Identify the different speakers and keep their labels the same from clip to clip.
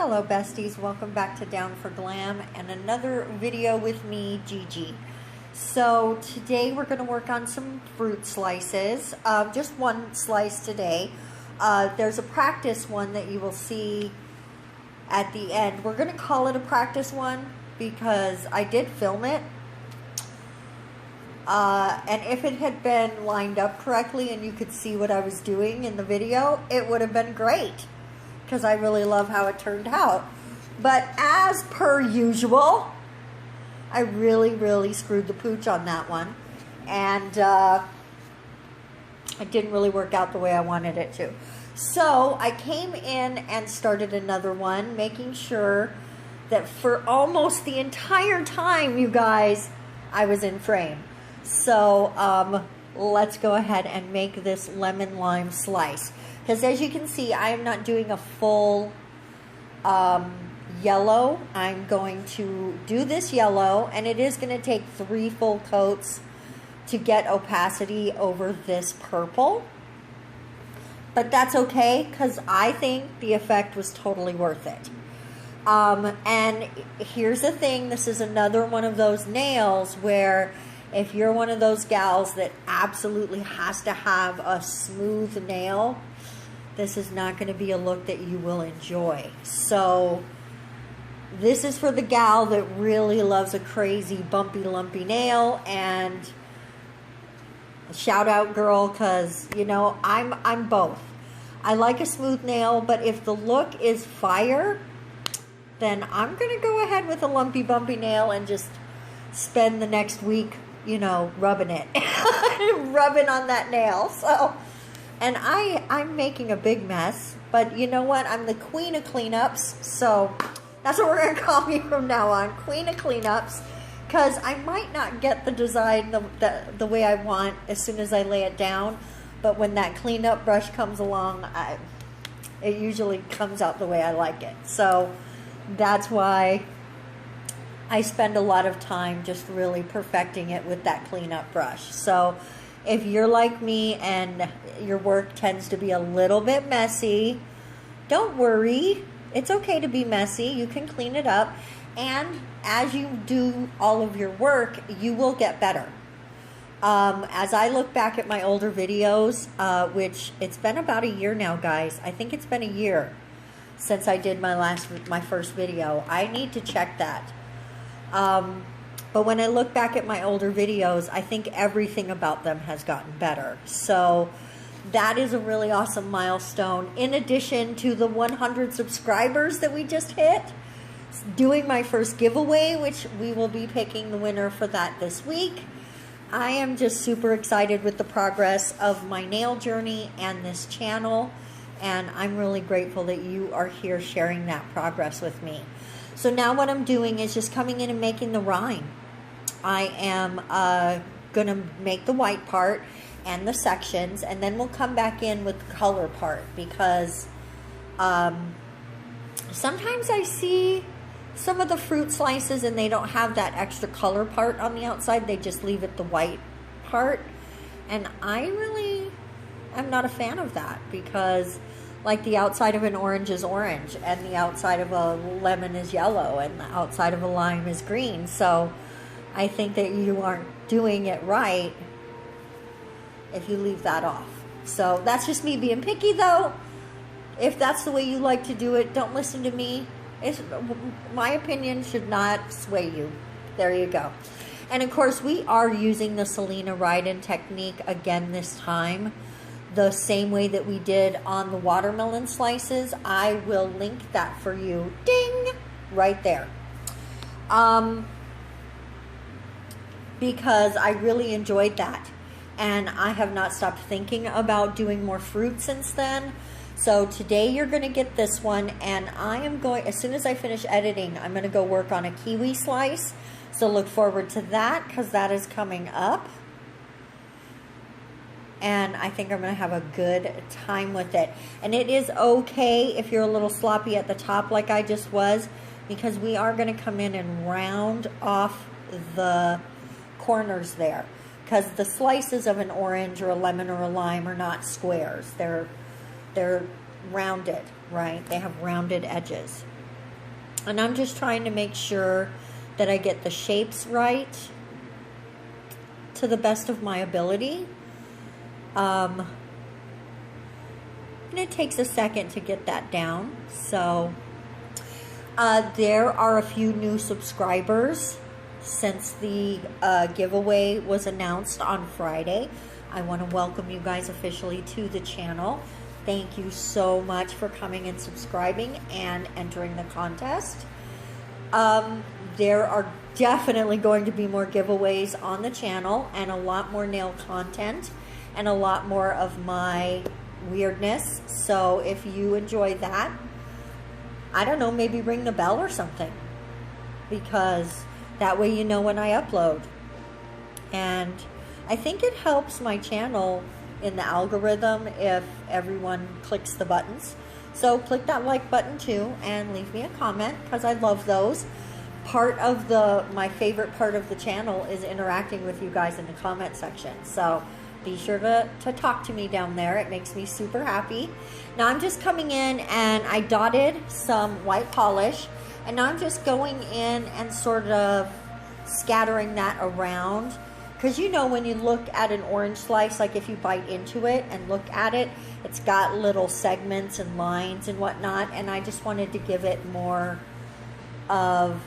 Speaker 1: Hello besties, welcome back to Down for Glam and another video with me, Gigi. So today we're going to work on some fruit slices, just one slice today. There's a practice one that you will see at the end. We're going to call it a practice one because I did film it. And if it had been lined up correctly and you could see what I was doing in the video, it would have been great. Because I really love how it turned out. But as per usual, I really screwed the pooch on that one. And it didn't really work out the way I wanted it to. So I came in and started another one, making sure that for almost the entire time, you guys, I was in frame. So let's go ahead and make this lemon lime slice. Because as you can see, I am not doing a full yellow. I'm going to do this yellow, and it is going to take 3 full coats to get opacity over this purple. But that's okay, because I think the effect was totally worth it. And here's the thing, this is another one of those nails where if you're one of those gals that absolutely has to have a smooth nail, this is not going to be a look that you will enjoy. So this is for the gal that really loves a crazy bumpy lumpy nail. And shout out girl, because you know I'm both. I like a smooth nail, but if the look is fire, then I'm going to go ahead with a lumpy bumpy nail and just spend the next week, you know, rubbing it. Rubbing on that nail. So, and I'm making a big mess, but you know what? I'm the queen of cleanups, so that's what we're going to call me from now on, queen of cleanups, because I might not get the design the way I want as soon as I lay it down, but when that cleanup brush comes along, it usually comes out the way I like it. So that's why I spend a lot of time just really perfecting it with that cleanup brush. So if you're like me and your work tends to be a little bit messy, don't worry. It's okay to be messy. You can clean it up. And as you do all of your work, you will get better. As I look back at my older videos, which it's been about a year now, guys. I think it's been a year since I did my first video. I need to check that. But when I look back at my older videos, I think everything about them has gotten better. So that is a really awesome milestone. In addition to the 100 subscribers that we just hit, doing my first giveaway, which we will be picking the winner for that this week. I am just super excited with the progress of my nail journey and this channel. And I'm really grateful that you are here sharing that progress with me. So now what I'm doing is just coming in and making the rind. I am going to make the white part and the sections, and then we'll come back in with the color part, because sometimes I see some of the fruit slices and they don't have that extra color part on the outside. They just leave it the white part. And I really am not a fan of that, because like the outside of an orange is orange, and the outside of a lemon is yellow, and the outside of a lime is green. So I think that you aren't doing it right if you leave that off. So that's just me being picky, though. If that's the way you like to do it, don't listen to me. My opinion should not sway you. There you go. And of course, we are using the Selena Riden technique again this time, the same way that we did on the watermelon slices. I will link that for you. Ding! Right there. Because I really enjoyed that. And I have not stopped thinking about doing more fruit since then. So today you're going to get this one. And I am going, as soon as I finish editing, I'm going to go work on a kiwi slice. So look forward to that, because that is coming up. And I think I'm going to have a good time with it. And it is okay if you're a little sloppy at the top like I just was, because we are going to come in and round off the corners there. Because the slices of an orange or a lemon or a lime are not squares. They're rounded, right? They have rounded edges. And I'm just trying to make sure that I get the shapes right to the best of my ability. And it takes a second to get that down. So there are a few new subscribers since the giveaway was announced on Friday. I want to welcome you guys officially to the channel. Thank you so much for coming and subscribing and entering the contest. There are definitely going to be more giveaways on the channel and a lot more nail content and a lot more of my weirdness. So if you enjoy that, I don't know, maybe ring the bell or something, because that way you know when I upload. And I think it helps my channel in the algorithm if everyone clicks the buttons. So click that like button too and leave me a comment, because I love those. Part of my favorite part of the channel is interacting with you guys in the comment section. So be sure to talk to me down there. It makes me super happy. Now I'm just coming in and I dotted some white polish, and now I'm just going in and sort of scattering that around. Because you know, when you look at an orange slice, like if you bite into it and look at it, it's got little segments and lines and whatnot. And I just wanted to give it more of,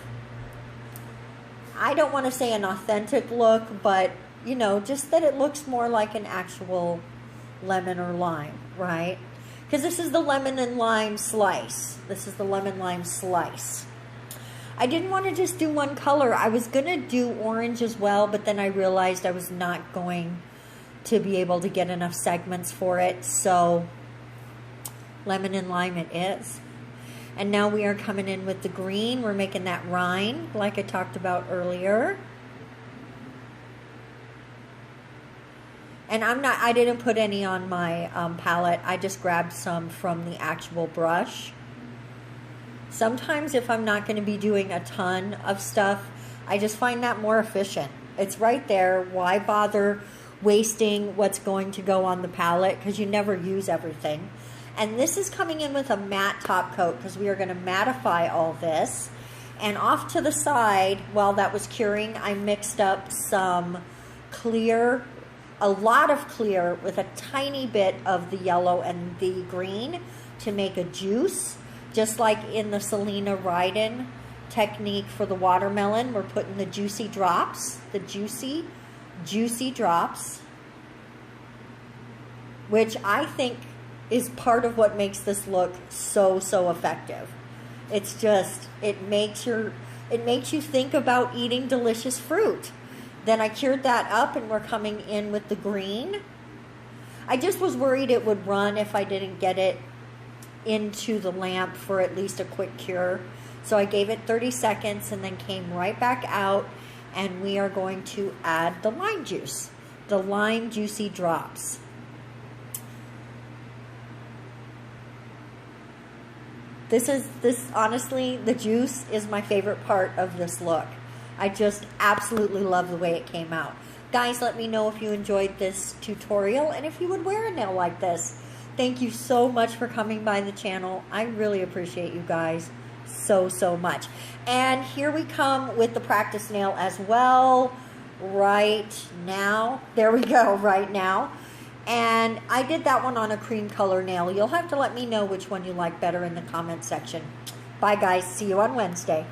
Speaker 1: I don't want to say an authentic look, but you know, just that it looks more like an actual lemon or lime, right? Because this is the lemon and lime slice. This is the lemon lime slice. I didn't want to just do one color. I was going to do orange as well, but then I realized I was not going to be able to get enough segments for it. So lemon and lime it is. And now we are coming in with the green. We're making that rind like I talked about earlier. And I didn't put any on my palette. I just grabbed some from the actual brush. Sometimes if I'm not going to be doing a ton of stuff, I just find that more efficient. It's right there. Why bother wasting what's going to go on the palette? Because you never use everything. And this is coming in with a matte top coat, because we are going to mattify all this. And off to the side, while that was curing, I mixed up some clear, a lot of clear with a tiny bit of the yellow and the green to make a juice. Just like in the Selena Ryden technique for the watermelon, we're putting the juicy drops, the juicy drops, which I think is part of what makes this look so effective. It's just, it makes you think about eating delicious fruit. Then I cured that up and we're coming in with the green. I just was worried it would run if I didn't get it into the lamp for at least a quick cure. So I gave it 30 seconds and then came right back out, and we are going to add the lime juice, the lime juicy drops. This honestly, the juice is my favorite part of this look. I just absolutely love the way it came out. Guys, let me know if you enjoyed this tutorial and if you would wear a nail like this. Thank you so much for coming by the channel. I really appreciate you guys so much. And here we come with the practice nail as well right now. There we go, right now. And I did that one on a cream color nail. You'll have to let me know which one you like better in the comment section. Bye guys, see you on Wednesday.